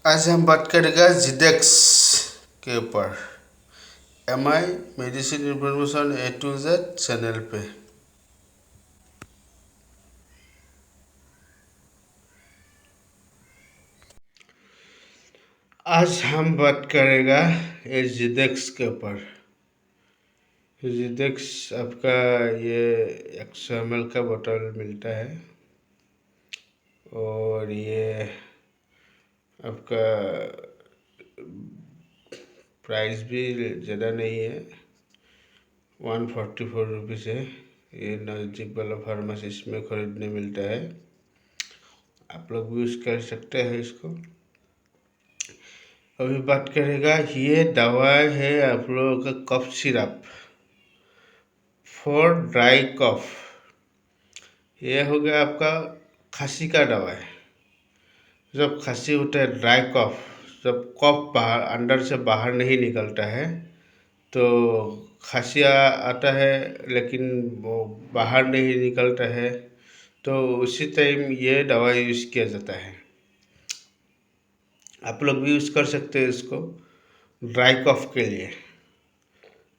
आज हम बात करेंगे जिडेक्स के ऊपर। MI medicine information A to Z channel पे। आज हम बात करेगा ये जिडेक्स के ऊपर। जिडेक्स आपका ये 100 ml का बोतल मिलता है और ये आपका प्राइस भी ज़्यादा नहीं है, 144 रुपीज़ है। ये नज़दीक वाला फार्मासिस्ट में ख़रीदने मिलता है, आप लोग भी यूज़ कर सकते हैं इसको। अभी बात करेगा, ये दवा है आप लोगों का cough syrup for dry cough. ये हो गया आपका खांसी का दवा है। जब खांसी होता है ड्राई कफ, जब कफ बाहर अंदर से बाहर नहीं निकलता है तो खांसी आता है, लेकिन वो बाहर नहीं निकलता है, तो उसी टाइम ये दवा यूज़ किया जाता है। आप लोग भी यूज़ कर सकते हैं इसको ड्राई कफ के लिए।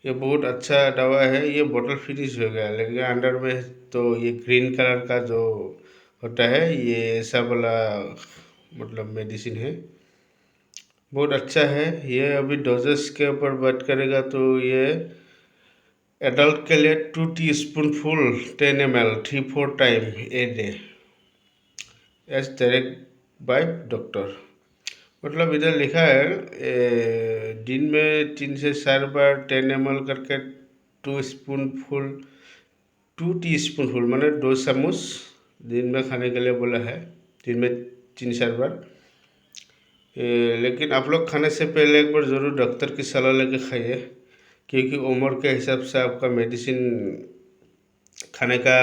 ये बहुत अच्छा दवा है। ये बोतल फिनिश हो गया, लेकिन अंदर में तो ये ग्रीन कलर का जो होता है ये ऐसा वाला मतलब मेडिसिन है, बहुत अच्छा है ये। अभी डोजेस के ऊपर बात करेगा तो ये एडल्ट के लिए 2 teaspoonful 10 ml 3-4 time a day as direct by doctor. मतलब इधर लिखा है दिन में 3 से 4 बार 10 ml करके 2 स्पूनफुल 2 टीस्पूनफुल माने 2 चम्मच दिन में खाने के लिए बोला है, दिन में 3-4 बार। लेकिन आप लोग खाने से पहले एक बार ज़रूर डॉक्टर की सलाह लेके खाइए, क्योंकि उम्र के हिसाब से आपका मेडिसिन खाने का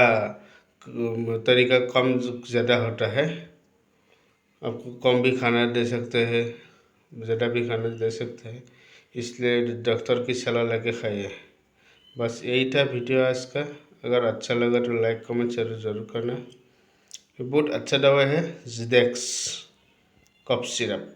तरीका कम ज़्यादा होता है। आपको कम भी खाना दे सकते हैं, ज़्यादा भी खाना दे सकते हैं, इसलिए डॉक्टर की सलाह लेके खाइए। बस यही था वीडियो आज का। अगर अच्छा लगा तो लाइक कमेंट ज़रूर करना। ये बहुत अच्छा दवा है जिडेक्स कफ सिरप।